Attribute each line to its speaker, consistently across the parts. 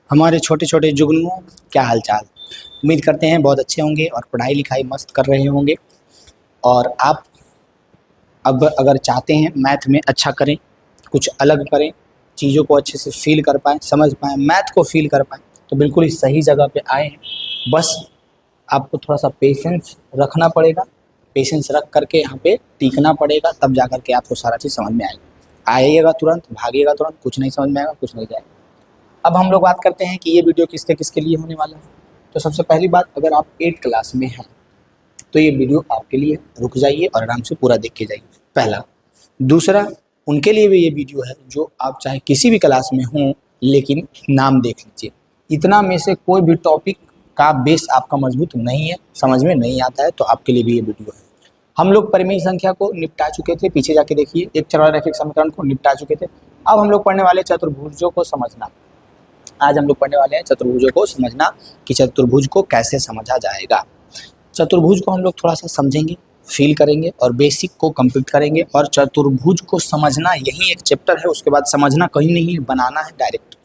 Speaker 1: हमारे छोटे छोटे जुगनुओं, क्या हालचाल। उम्मीद करते हैं बहुत अच्छे होंगे और पढ़ाई लिखाई मस्त कर रहे होंगे। और आप अब अगर चाहते हैं मैथ में अच्छा करें, कुछ अलग करें, चीज़ों को अच्छे से फील कर पाएँ, समझ पाएँ, मैथ को फील कर पाएँ, तो बिल्कुल ही सही जगह पे आए हैं। बस आपको थोड़ा सा पेशेंस रखना पड़ेगा, पेशेंस रख करके यहाँ पे टिकना पड़ेगा, तब जा कर के आपको सारा चीज़ समझ में आएगा। आइएगा तुरंत, भागिएगा तुरंत, कुछ नहीं समझ में आएगा, कुछ नहीं जाएगा। अब हम लोग बात करते हैं कि ये वीडियो किसके किसके लिए होने वाला है। तो सबसे पहली बात, अगर आप 8 क्लास में हैं तो ये वीडियो आपके लिए, रुक जाइए और आराम से पूरा देख के जाइए, पहला। दूसरा, उनके लिए भी ये वीडियो है जो आप चाहे किसी भी क्लास में हों, लेकिन नाम देख लीजिए। इतना में से कोई भी टॉपिक का बेस आपका मजबूत नहीं है, समझ में नहीं आता है, तो आपके लिए भी ये वीडियो है। हम लोग परिमेय संख्या को निपटा चुके थे, पीछे जाके देखिए, एक चरवारैखिक समीकरण को निपटा चुके थे। अब हम लोग पढ़ने वाले चतुर्भुजों को समझना। आज हम लोग पढ़ने वाले हैं चतुर्भुजों को समझना, कि चतुर्भुज को कैसे समझा जाएगा। चतुर्भुज को हम लोग थोड़ा सा समझेंगे, फील करेंगे और बेसिक को कंप्लीट करेंगे। और चतुर्भुज को समझना यही एक चैप्टर है, उसके बाद समझना कहीं नहीं है, बनाना है डायरेक्ट।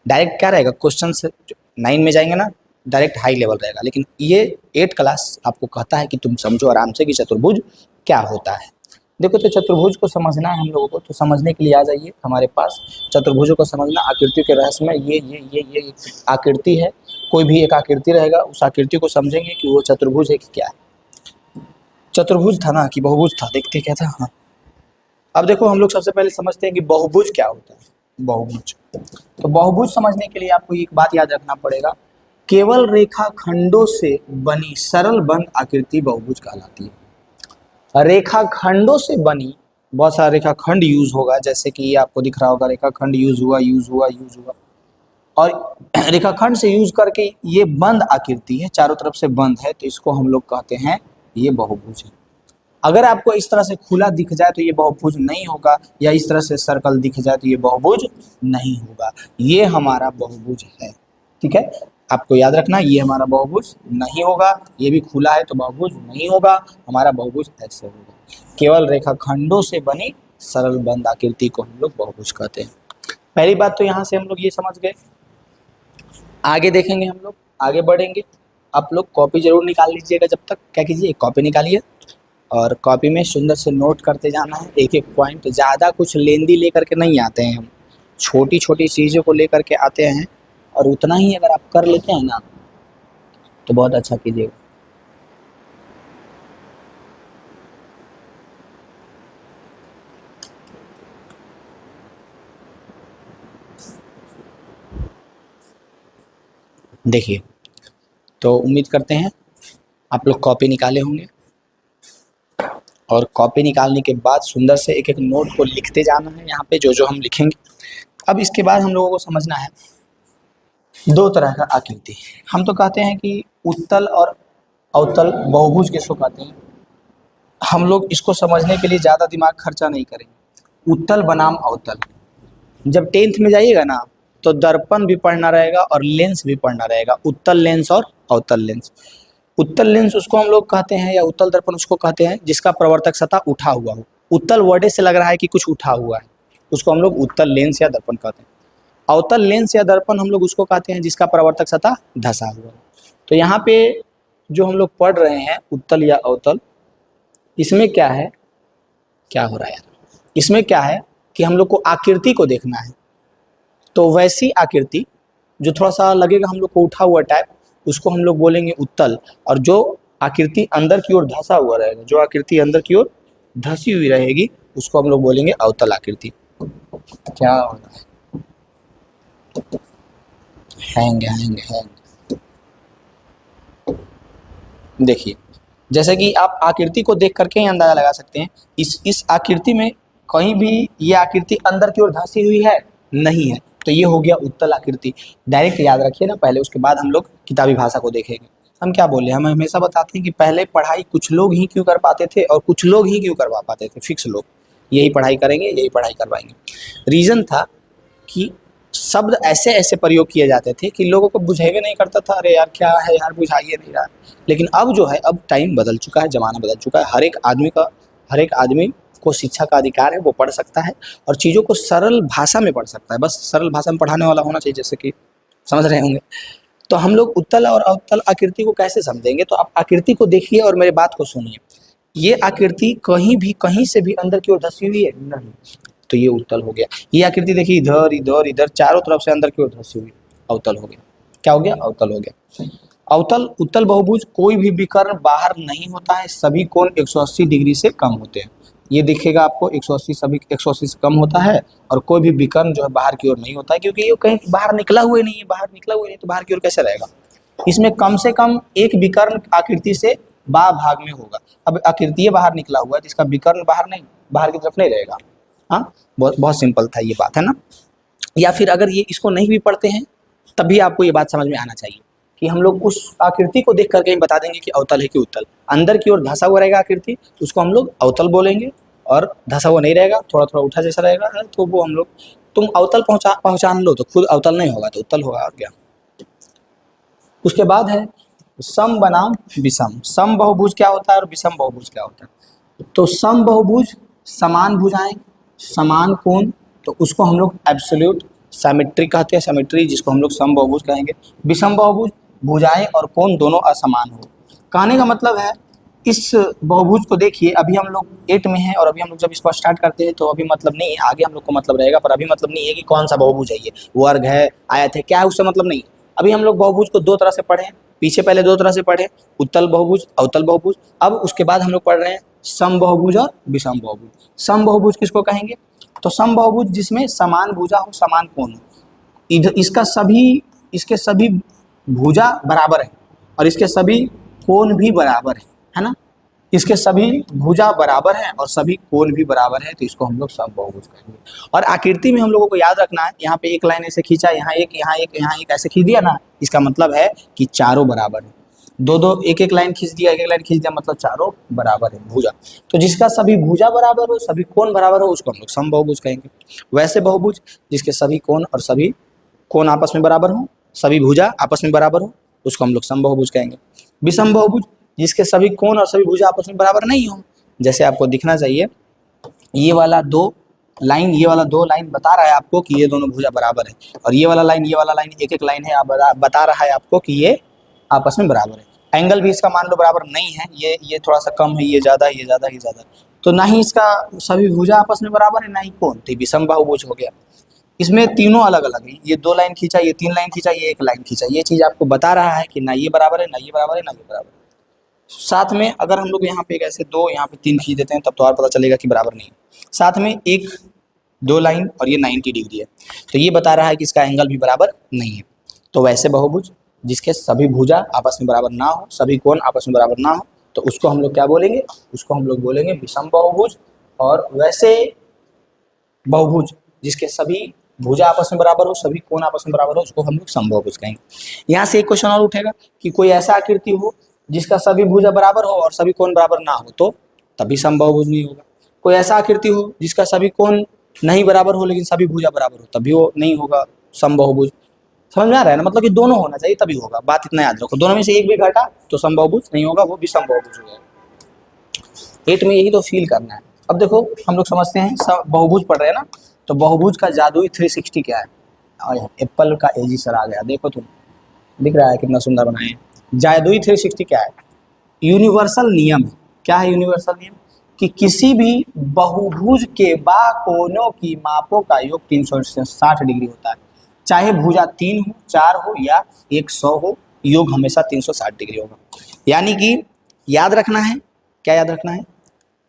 Speaker 1: डायरेक्ट क्या रहेगा, क्वेश्चन से 9 में जाएंगे ना, डायरेक्ट हाई लेवल रहेगा। लेकिन ये 8 क्लास आपको कहता है कि तुम समझो आराम से कि चतुर्भुज क्या होता है। देखो, तो चतुर्भुज को समझना है हम लोगों को, तो समझने के लिए आ जाइए हमारे पास। चतुर्भुजों को समझना, आकृति के रहस्य में ये आकृति है, कोई भी एक आकृति रहेगा, उस आकृति को समझेंगे कि वो चतुर्भुज है कि क्या है। चतुर्भुज था ना कि बहुभुज था, देखते क्या था। हाँ, अब देखो, हम लोग सबसे पहले समझते हैं कि बहुभुज क्या होता है। बहुभुज, तो बहुभुज समझने के लिए आपको एक बात याद रखना पड़ेगा, केवल रेखाखंडों से बनी सरल बंद आकृति बहुभुज कहलाती है। रेखाखंडों से बनी, बहुत सारा रेखाखंड यूज होगा, जैसे कि ये आपको दिख रहा होगा, रेखाखंड यूज हुआ। और रेखाखंड से यूज करके ये बंद आकृति है, चारों तरफ से बंद है, तो इसको हम लोग कहते हैं ये बहुभुज है। अगर आपको इस तरह से खुला दिख जाए तो ये बहुभुज नहीं होगा, या इस तरह से सर्कल दिख जाए तो ये बहुभुज नहीं होगा। ये हमारा बहुभुज है, ठीक है। आपको याद रखना, ये हमारा बहुभुज नहीं होगा, ये भी खुला है तो बहुभुज नहीं होगा, हमारा बहुभुज ऐसे होगा। केवल रेखाखंडों से बनी सरल बंद आकृति को हम लोग बहुभुज कहते हैं। पहली बात तो यहाँ से हम लोग ये समझ गए। आगे देखेंगे, हम लोग आगे बढ़ेंगे। आप लोग कॉपी जरूर निकाल लीजिएगा, जब तक क्या कीजिए, एक कॉपी निकालिए और कॉपी में सुंदर से नोट करते जाना है, एक एक पॉइंट। ज़्यादा कुछ लेंदी लेकर के नहीं आते हैं हम, छोटी छोटी चीज़ों को लेकर के आते हैं, और उतना ही अगर आप कर लेते हैं ना तो बहुत अच्छा कीजिएगा। देखिए, तो उम्मीद करते हैं आप लोग कॉपी निकाले होंगे, और कॉपी निकालने के बाद सुंदर से एक एक नोट को लिखते जाना है यहाँ पे, जो जो हम लिखेंगे। अब इसके बाद हम लोगों को समझना है दो तरह का आकृति। हम तो कहते हैं कि उत्तल और अवतल बहुभुज किसको कहते हैं। हम लोग इसको समझने के लिए ज़्यादा दिमाग खर्चा नहीं करेंगे। उत्तल बनाम अवतल, जब 10th में जाइएगा ना तो दर्पण भी पढ़ना रहेगा और लेंस भी पढ़ना रहेगा, उत्तल लेंस और अवतल लेंस। उत्तल लेंस उसको हम लोग कहते हैं, या उत्तल दर्पण उसको कहते हैं जिसका प्रवर्तक सतह उठा हुआ हो। उत्तल वर्डे से लग रहा है कि कुछ उठा हुआ है, उसको हम लोग उत्तल लेंस या दर्पण कहते हैं। अवतल लेंस या दर्पण हम लोग उसको कहते हैं जिसका प्रवर्तक सतह धंसा हुआ है। तो यहाँ पे जो हम लोग पढ़ रहे हैं उत्तल या अवतल, इसमें क्या है, क्या हो रहा है यार, इसमें क्या है कि हम लोग को आकृति को देखना है। तो वैसी आकृति जो थोड़ा सा लगेगा हम लोग को उठा हुआ टाइप, उसको हम लोग बोलेंगे उत्तल। और जो आकृति अंदर की ओर धंसा हुआ रहेगा, जो आकृति अंदर की ओर धंसी हुई रहेगी, उसको हम लोग बोलेंगे अवतल आकृति। क्या हो रहा है, हैंग हैंग हैंग। देखिए, जैसे कि आप आकृति को देख करके ही अंदाजा लगा सकते हैं, इस आकृति में कहीं भी ये आकृति अंदर की ओर धंसी हुई है नहीं है, तो ये हो गया उत्तल आकृति। डायरेक्ट याद रखिए ना पहले, उसके बाद हम लोग किताबी भाषा को देखेंगे। हम क्या बोले, हम हमेशा बताते हैं कि पहले पढ़ाई कुछ लोग ही क्यों कर पाते थे और कुछ लोग ही क्यों करवा पाते थे, फिक्स लोग यही पढ़ाई करेंगे, यही पढ़ाई करवाएंगे। रीज़न था कि शब्द ऐसे ऐसे प्रयोग किए जाते थे कि लोगों को बुझेबे नहीं करता था, अरे यार क्या है यार, बुझाइए नहीं रहा। लेकिन अब जो है, अब टाइम बदल चुका है, ज़माना बदल चुका है, हर एक आदमी को शिक्षा का अधिकार है, वो पढ़ सकता है और चीज़ों को सरल भाषा में पढ़ सकता है। बस सरल भाषा में पढ़ाने वाला होना चाहिए, जैसे कि समझ रहे होंगे। तो हम लोग उत्तल और अवतल आकृति को कैसे समझेंगे, तो आप आकृति को देखिए और मेरे बात को सुनिए। ये आकृति कहीं भी कहीं से भी अंदर की ओर धसी हुई है नहीं, तो ये उत्तल हो गया। ये आकृति देखिए इधर इधर इधर चारों तरफ से अंदर की ओर धसी हुई, अवतल हो गया। क्या हो गया? अवतल हो गया। अवतल उत्तल बहुभुज कोई भी विकर्ण बाहर नहीं होता है, सभी कोण 180 डिग्री से कम होते हैं। ये दिखेगा आपको 180, सभी 180 से कम होता है, और कोई भी विकर्ण जो है बाहर की ओर नहीं होता है, क्योंकि ये कहीं बाहर निकला हुआ नहीं है। बाहर निकला हुआ नहीं तो बाहर की ओर कैसे रहेगा? इसमें कम से कम एक विकर्ण आकृति से बा भाग में होगा। अब आकृति बाहर निकला हुआ है, जिसका विकर्ण बाहर नहीं, बाहर की तरफ नहीं रहेगा। हाँ, बहुत बहुत सिंपल था ये बात, है ना। या फिर अगर ये इसको नहीं भी पढ़ते हैं तब भी आपको ये बात समझ में आना चाहिए कि हम लोग उस आकृति को देख करके ही बता देंगे कि अवतल है कि उत्तल। अंदर की ओर धंसा हुआ रहेगा आकृति, तो उसको हम लोग अवतल बोलेंगे, और धंसा हुआ नहीं रहेगा, थोड़ा थोड़ा उठा जैसा रहेगा, तो वो हम लोग, तुम अवतल पहचान लो तो खुद अवतल नहीं होगा तो उत्तल होगा, और क्या। उसके बाद है सम बनाम विषम। सम बहुभुज क्या होता है और विषम बहुभुज क्या होता है? तो सम बहुभुज समान भुजाएं, समान कोण, तो उसको हम लोग एब्सोल्यूट सिमेट्री कहते हैं, सिमेट्री, जिसको हम लोग सम बहुभुज कहेंगे। विषम बहुभुज भुजाएं और कोण दोनों असमान हो। कहने का मतलब है, इस बहुभुज को देखिए, अभी हम लोग 8 में हैं, और अभी हम लोग जब इसको स्टार्ट करते हैं तो अभी मतलब नहीं है, आगे हम लोग को मतलब रहेगा, पर अभी मतलब नहीं है कि कौन सा बहुभुज है ये, वर्ग है, आयत है, क्या है, उससे मतलब नहीं। अभी हम लोग बहुभुज को 2 तरह से पढ़े, पीछे पहले 2 तरह से पढ़े, उत्तल बहुभुज, अवतल बहुभुज। अब उसके बाद हम लोग पढ़ रहे हैं सम बहुभुज और विषम बहुभुज। सम बहुभुज किसको कहेंगे? तो सम बहुभुज जिसमें समान भुजा हो, समान कोण हो, इधर इसके सभी भुजा बराबर है, और इसके सभी कोण भी बराबर है ना। इसके सभी भुजा बराबर हैं और सभी कोण भी बराबर है, तो इसको हम लोग सम बहुभुज कहेंगे। और आकृति में हम लोगों को याद रखना है, यहाँ पे एक लाइन ऐसे खींचा, यहाँ एक, यहाँ एक, यहाँ एक, ऐसे खींच दिया ना, इसका मतलब है कि चारों बराबर है। दो एक एक लाइन खींच दिया, एक एक लाइन खींच दिया, मतलब चारों बराबर है भुजा। तो जिसका सभी भुजा बराबर हो, सभी कोण बराबर हो, उसको हम लोग सम बहुभुज कहेंगे। वैसे बहुभुज जिसके सभी कोण और सभी कोण आपस में बराबर हो, सभी भुजा आपस में बराबर हो, उसको हम लोग सम बहुभुज कहेंगे। विषम बहुभुज जिसके सभी कोण और सभी भुजा आपस में बराबर नहीं हो, जैसे आपको दिखना चाहिए, ये वाला 2 लाइन, ये वाला 2 लाइन बता रहा है आपको कि ये दोनों भुजा बराबर है, और ये वाला लाइन एक एक लाइन है, आप बता रहा है आपको कि ये आपस में बराबर है। एंगल भी इसका मान लो बराबर नहीं है, ये थोड़ा सा कम है, ये ज़्यादा है, ये ज़्यादा है, ये ज़्यादा, तो ना ही इसका सभी भुजा आपस में बराबर है, ना ही कोण, तो विषम बहुभुज हो गया। इसमें तीनों अलग अलग है, ये 2 लाइन खींचा, ये 3 लाइन खींचा, ये 1 लाइन खींचा, ये चीज़ आपको बता रहा है कि ना ये बराबर है, ना ये बराबर है, ना ये बराबर है। साथ में अगर हम लोग यहाँ पे ऐसे 2, यहाँ पे 3 खींच देते हैं, तब तो और पता चलेगा कि बराबर नहीं है। साथ में 1 2 लाइन और ये 90 डिग्री है, तो ये बता रहा है कि इसका एंगल भी बराबर नहीं है। तो वैसे बहुभुज जिसके सभी भुजा आपस में बराबर ना हो, सभी कोण आपस में बराबर ना हो, तो उसको हम लोग क्या बोलेंगे? उसको हम लोग बोलेंगे विषम बहुभुज। और वैसे बहुभुज जिसके सभी भुजा आपस में बराबर हो, सभी कोण आपस में बराबर हो, उसको हम लोग सम बहुभुज कहेंगे। यहाँ से एक क्वेश्चन और उठेगा कि कोई ऐसा आकृति हो जिसका सभी भुजा बराबर हो और सभी कोण बराबर ना हो, तो तभी सम बहुभुज नहीं होगा। कोई ऐसा आकृति हो जिसका सभी कोण नहीं बराबर हो लेकिन सभी भुजा बराबर हो, तभी वो नहीं होगा सम बहुभुज। समझ में आ रहा है ना? मतलब कि दोनों होना चाहिए तभी होगा, बात इतना याद रखो। दोनों में से एक भी घटा तो सम बहुभुज नहीं होगा, वो भी सम बहुभुज हो जाएगा। 8 में यही तो फील करना है। अब देखो हम लोग समझते हैं, बहुभुज पढ़ रहे हैं ना, तो बहुभुज का जादुई 360 क्या है? और एप्पल का एजी सर आ गया, देखो तुम, दिख रहा है कितना सुंदर बनाए हैं। जादुई 360 क्या है? यूनिवर्सल नियम है। क्या है यूनिवर्सल नियम? कि किसी भी बहुभुज के बाकोनों की मापों का योग 360 डिग्री होता है, चाहे भुजा 3 हो, 4 हो या 100 हो, योग हमेशा 360 डिग्री होगा। यानी कि याद रखना है, क्या याद रखना है?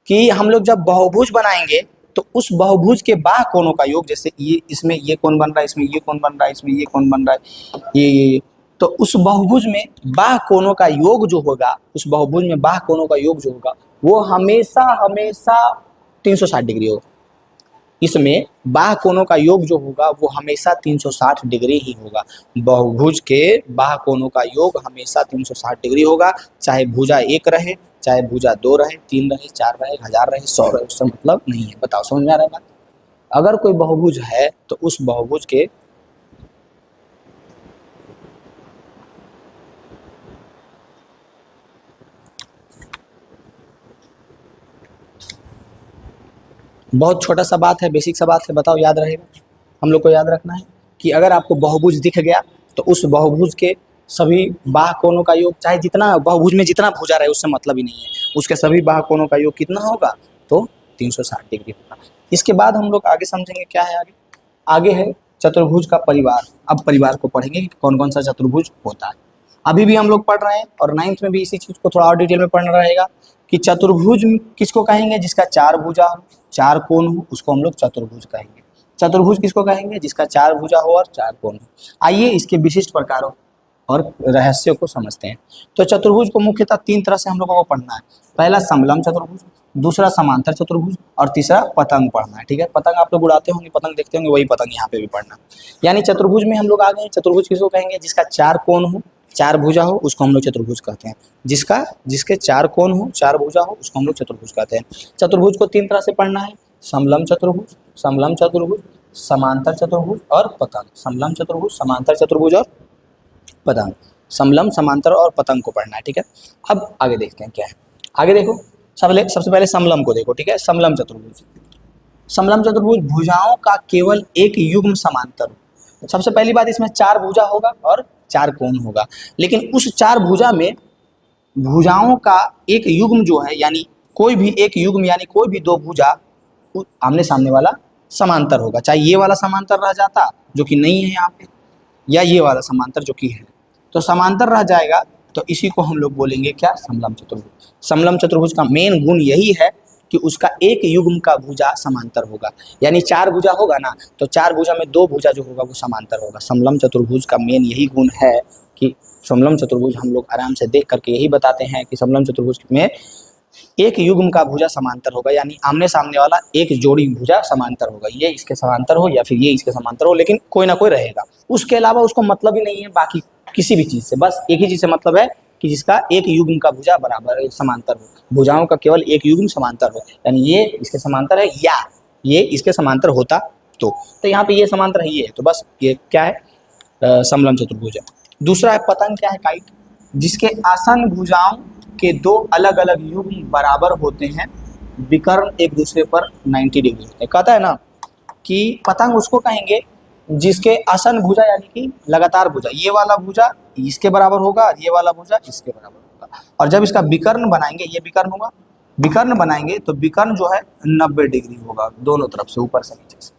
Speaker 1: कि हम लोग जब बहुभुज बनाएंगे तो उस बहुभुज के बाह कोणों का योग, जैसे ये इसमें ये कोण बन रहा है, इसमें ये कोण बन रहा है, इसमें ये कोण बन रहा है, ये, तो उस बहुभुज में बाह कोणों का योग जो होगा, उस बहुभुज में बाह कोणों का योग जो होगा वो हमेशा हमेशा 360 डिग्री होगा। इसमें बाह कोणों का योग जो होगा वो हमेशा 360 डिग्री ही होगा। बहुभुज के बाह कोणों का योग हमेशा 360 डिग्री होगा, चाहे भुजा 1 रहे, चाहे भुजा 2 रहे, 3 रहे, 4 रहे, 1000 रहे, 100 रहे, उससे मतलब नहीं है। बताओ समझ में आ रहा है बात? अगर कोई बहुभुज है तो उस बहुभुज के बहुत छोटा सा बात है, बेसिक सा बात है, बताओ याद रहेगा? हम लोग को याद रखना है कि अगर आपको बहुभुज दिख गया तो उस बहुभुज के सभी बाह कोणों का योग, चाहे जितना बहुभुज में जितना भुजा रहे उससे मतलब ही नहीं है, उसके सभी बाह कोणों का योग कितना होगा, तो 360 डिग्री होगा। इसके बाद हम लोग आगे समझेंगे क्या है आगे। आगे है चतुर्भुज का परिवार। अब परिवार को पढ़ेंगे कि कौन कौन सा चतुर्भुज होता है। अभी भी हम लोग पढ़ रहे हैं और 9th में भी इसी चीज को थोड़ा और डिटेल में पढ़ना रहेगा कि चतुर्भुज किसको कहेंगे, जिसका 4 भुजा हो, 4 कोण हो, उसको हम लोग चतुर्भुज कहेंगे। चतुर्भुज किसको कहेंगे, जिसका 4 भुजा हो और 4 कोण हो। आइए इसके विशिष्ट प्रकारों और रहस्य को समझते हैं। तो चतुर्भुज को मुख्यतः 3 तरह से हम लोगों को पढ़ना है। पहला समलंब चतुर्भुज, दूसरा समांतर चतुर्भुज और तीसरा पतंग पढ़ना है। ठीक है, पतंग आप लोग उड़ाते होंगे, पतंग देखते होंगे, वही पतंग यहाँ पे भी पढ़ना। यानी चतुर्भुज में हम लोग आ गए। चतुर्भुज किसको कहेंगे, जिसका 4 कोण हो, 4 भुजा हो, उसको हम लोग चतुर्भुज कहते हैं। जिसके 4 कोण हो, 4 भुजा हो, उसको हम लोग चतुर्भुज कहते हैं। चतुर्भुज को 3 तरह से पढ़ना है, समलंब चतुर्भुज, समांतर चतुर्भुज और पतंग। समलंब चतुर्भुज, समांतर चतुर्भुज और पतंग। समलंब, समांतर और पतंग को पढ़ना है। ठीक है, अब आगे देखते हैं क्या है। आगे देखो, सबसे पहले समलंब को देखो। ठीक है, समलंब चतुर्भुज। समलंब चतुर्भुज भुजाओं का केवल एक युग्म समांतर हो। सबसे पहली बात, इसमें 4 भुजा होगा और 4 कोण होगा, लेकिन उस 4 भुजा में भुजाओं का एक युग्म जो है, यानी कोई भी एक युग्म, यानी कोई भी 2 भुजा आमने सामने वाला समांतर होगा। चाहे ये वाला समांतर रह जाता जो कि नहीं है यहाँ पे, या ये वाला समांतर जो कि है, तो समांतर रह जाएगा, तो इसी को हम लोग बोलेंगे क्या, समलंब चतुर्भुज। समलंब चतुर्भुज का मेन गुण यही है कि उसका एक युग्म का भुजा समांतर होगा। यानी 4 भुजा होगा ना, तो 4 भुजा में 2 भुजा जो होगा वो समांतर होगा। समलंब चतुर्भुज का मेन यही गुण है कि समलंब चतुर्भुज हम लोग आराम से देख करके यही बताते हैं कि समलंब चतुर्भुज में एक युग्म का भुजा समांतर होगा, यानी आमने सामने वाला एक जोड़ी भुजा समांतर होगा। ये इसके समांतर हो या फिर ये इसके समांतर हो, लेकिन कोई ना कोई रहेगा। उसके अलावा उसको मतलब ही नहीं है बाकी किसी भी चीज से, बस एक ही चीज से मतलब है कि जिसका एक युग्म का भुजा बराबर समांतर हो, भुजाओं का केवल एक युग्म समांतर हो, यानी ये इसके समांतर है या ये इसके समांतर होता तो यहाँ पे ये समांतर है, ये है, तो बस ये क्या है, समलंब चतुर्भुज है। दूसरा है पतंग, क्या है, काइट, जिसके आसन भुजाओं के 2 अलग अलग युग्म बराबर होते हैं, विकर्ण एक दूसरे पर 90 डिग्री होते हैं। कहता है ना कि पतंग उसको कहेंगे जिसके आसन भुजा, यानी कि लगातार भुजा, ये वाला भुजा इसके बराबर होगा, ये वाला भुजा इसके बराबर होगा, और जब इसका विकर्ण बनाएंगे, ये विकर्ण होगा, विकर्ण बनाएंगे तो विकर्ण जो है 90 डिग्री होगा दोनों तरफ से, ऊपर से नीचे से।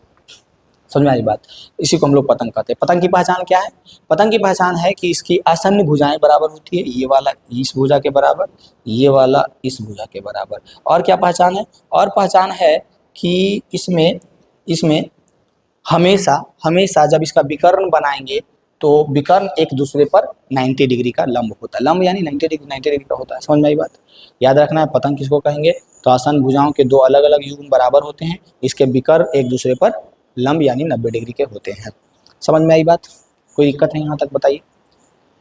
Speaker 1: समझ में आई बात। इसी को हम लोग पतंग कहते हैं। पतंग की पहचान क्या है, पतंग की पहचान है कि इसकी आसन्न भुजाएं बराबर होती है, ये वाला इस भुजा के बराबर, ये वाला इस भुजा के बराबर। और क्या पहचान है, और पहचान है कि इसमें हमेशा जब इसका विकर्ण बनाएंगे तो विकर्ण एक दूसरे पर 90 डिग्री का लंब होता है। लंब यानी 90 डिग्री का होता है। समझ में आई बात। याद रखना है, पतंग किसको कहेंगे, तो आसन भुजाओं के 2 अलग अलग युग्म बराबर होते हैं, इसके विकर्ण एक दूसरे पर लंब यानी 90 डिग्री के होते हैं। समझ में आई बात, कोई दिक्कत है यहाँ तक, बताइए।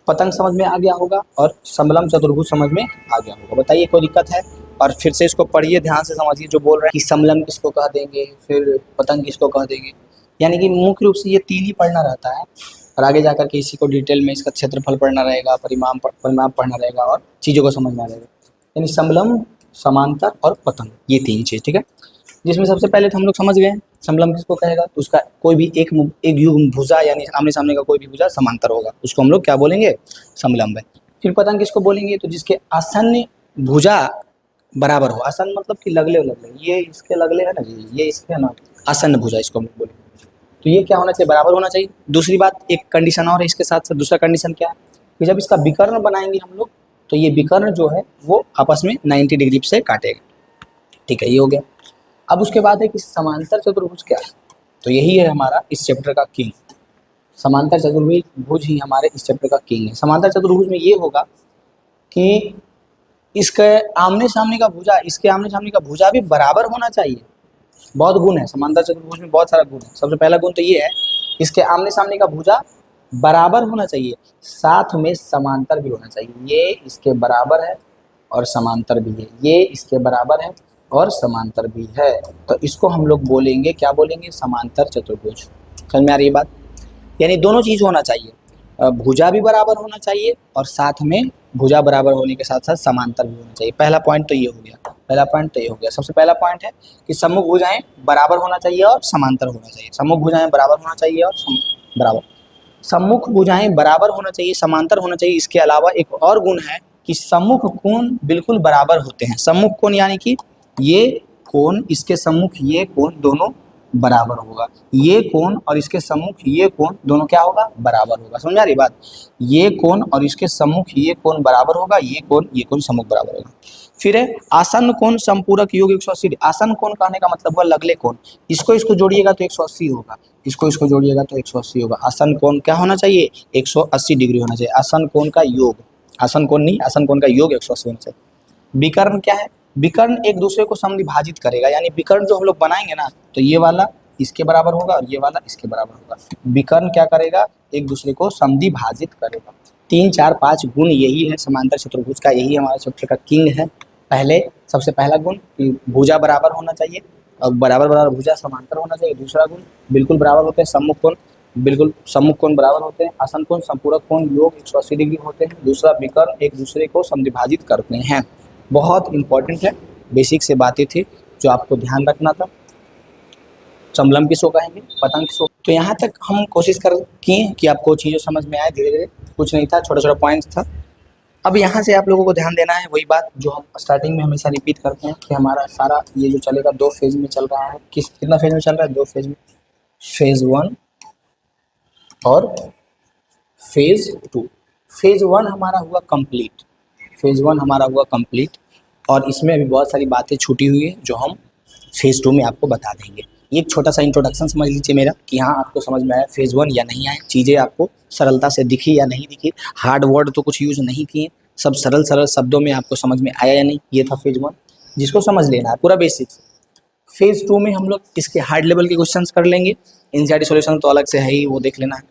Speaker 1: पतंग समझ में आ गया होगा और समलंब चतुर्भुज समझ में आ गया होगा, बताइए कोई दिक्कत है। और फिर से इसको पढ़िए, ध्यान से समझिए जो बोल रहे हैं कि समलंब किसको कह देंगे, फिर पतंग किसको कह देंगे, यानी कि मुख्य रूप से ये 3 ही पढ़ना रहता है, और आगे जाकर के इसी को डिटेल में इसका क्षेत्रफल पढ़ना रहेगा, परिमाप पढ़ना रहेगा और चीज़ों को समझना रहेगा। यानी समलंब, समांतर और पतंग, ये 3 चीज़, ठीक है। जिसमें सबसे पहले तो हम लोग समझ गए समलंब किसको कहेगा, तो उसका कोई भी एक युग्म भुजा, यानी आमने सामने का कोई भी भुजा समांतर होगा, उसको हम लोग क्या बोलेंगे, समलंब है। फिर पतंग किसको बोलेंगे, तो जिसके आसन्न भुजा बराबर हो, आसन्न मतलब कि लगले, ये इसके लगले है ना जी, ये इसके है ना, आसन्न भुजा इसको हम लोग बोलेंगे। तो ये क्या होना चाहिए, बराबर होना चाहिए। दूसरी बात, एक कंडीशन और है इसके साथ साथ, दूसरा कंडीशन क्या है कि जब इसका विकर्ण बनाएंगे हम लोग, तो ये विकर्ण जो है वो आपस में 90 डिग्री से काटेगा, ठीक है, ये हो गया। अब उसके बाद है कि समांतर चतुर्भुज क्या है, तो यही है हमारा इस चैप्टर का किंग। समांतर चतुर्भुज ही हमारे इस चैप्टर का किंग है। समांतर चतुर्भुज में ये होगा कि इसके आमने सामने का भुजा, इसके आमने सामने का भुजा भी बराबर होना चाहिए। बहुत गुण है समांतर चतुर्भुज में, बहुत सारा गुण है। सबसे पहला गुण तो ये है, इसके आमने सामने का भुजा बराबर होना चाहिए, साथ में समांतर भी होना चाहिए। ये इसके बराबर है और समांतर भी है, ये इसके बराबर है और समांतर भी है, तो इसको हम लोग बोलेंगे, क्या बोलेंगे, समांतर चतुर्भुज। समझ में आ रही है बात। यानी दोनों चीज़ होना चाहिए, भुजा भी बराबर होना चाहिए और साथ में भुजा बराबर होने के साथ साथ समांतर भी होना चाहिए। पहला पॉइंट तो ये हो गया, सबसे पहला पॉइंट है कि सम्मुख भुजाएं बराबर होना चाहिए और समांतर होना चाहिए। सम्मुख भुजाएं बराबर होना चाहिए और बराबर। सम्मुख भुजाएं बराबर होना चाहिए, समांतर होना चाहिए। इसके अलावा एक और गुण है कि सम्मुख कोण बिल्कुल बराबर होते हैं। सम्मुख कोण यानी कि ये कोण, इसके सम्मुख ये कोण दोनों बराबर होगा। ये कोण और इसके सम्मुख ये कोण दोनों क्या होगा? बराबर होगा। समझ आ रही बात? ये कोण और इसके सम्मुख ये कोण बराबर होगा, ये कोण सम्मुख बराबर होगा। फिर है आसन्न कोण संपूरक योग 180। आसन्न कोण कहने का मतलब हुआ लगले कोण। इसको जोड़िएगा तो 180 होगा, इसको जोड़िएगा तो 180 होगा। आसन्न कोण क्या होना चाहिए? 180 डिग्री होना चाहिए। आसन्न कोण का योग, आसन्न कोण नहीं, आसन्न कोण का योग 180 होना चाहिए। विकर्ण क्या है? विकर्ण एक दूसरे को समविभाजित करेगा, यानी विकर्ण जो हम लोग बनाएंगे ना, तो ये वाला इसके बराबर होगा और ये वाला इसके बराबर होगा। विकर्ण क्या करेगा? एक दूसरे को समविभाजित करेगा। 3, 4, 5 गुण यही है समांतर चतुर्भुज का, यही हमारे चैप्टर का किंग है। पहले सबसे पहला गुण कि भुजा बराबर होना चाहिए और बराबर भुजा समांतर होना चाहिए। दूसरा गुण बिल्कुल बराबर होते हैं सम्मुख कोण, बिल्कुल सम्मुख कोण बराबर होते हैं। आसन्न कोण संपूरक कोण योग 180 डिग्री होते हैं। दूसरा विकर्ण एक दूसरे को समविभाजित करते हैं। बहुत इंपॉर्टेंट है, बेसिक से बातें थी जो आपको ध्यान रखना था। समलंब किसको कहेंगे? पतंग किसको? तो यहाँ तक हम कोशिश कर किए कि आपको चीज़ें समझ में आए। धीरे धीरे कुछ नहीं था, छोटा छोटा पॉइंट्स था। अब यहाँ से आप लोगों को ध्यान देना है वही बात जो हम स्टार्टिंग में हमेशा रिपीट करते हैं कि हमारा सारा ये जो चलेगा 2 फेज में चल रहा है। कितना फेज में चल रहा है? 2 फेज में। फेज 1 और फेज 2। फेज 1 हमारा हुआ कंप्लीट, फेज 1 हमारा हुआ कंप्लीट और इसमें अभी बहुत सारी बातें छूटी हुई है जो हम फेज 2 में आपको बता देंगे। ये एक छोटा सा इंट्रोडक्शन समझ लीजिए मेरा कि हाँ आपको समझ में आया फेज 1 या नहीं आया, चीज़ें आपको सरलता से दिखी या नहीं दिखी, हार्ड वर्ड तो कुछ यूज नहीं किए, सब सरल सरल शब्दों में आपको समझ में आया या नहीं। ये था फेज 1, जिसको समझ लेना है पूरा बेसिक। फेज 2 में हम लोग इसके हार्ड लेवल के क्वेश्चन कर लेंगे। एनसीईआरटी सॉल्यूशन तो अलग से है ही, वो देख लेना है।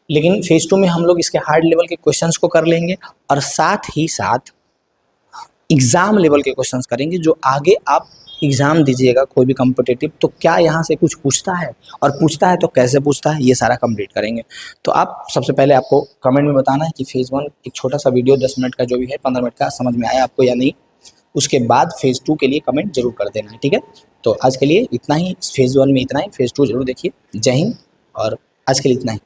Speaker 1: लेकिन फेज 2 में हम लोग इसके हार्ड लेवल के क्वेश्चंस को कर लेंगे और साथ ही साथ एग्जाम लेवल के क्वेश्चंस करेंगे। जो आगे आप एग्जाम दीजिएगा कोई भी कॉम्पिटिटिव, तो क्या यहाँ से कुछ पूछता है और पूछता है तो कैसे पूछता है, ये सारा कंप्लीट करेंगे। तो आप सबसे पहले आपको कमेंट में बताना है कि फेज 1 एक छोटा सा वीडियो 10 मिनट का जो भी है 15 मिनट का समझ में आया आपको या नहीं। उसके बाद फेज 2 के लिए कमेंट जरूर कर देना है, ठीक है। तो आज के लिए इतना ही, फेज 1 में इतना ही, फेज 2 जरूर देखिए। जय हिंद, और आज के लिए इतना ही।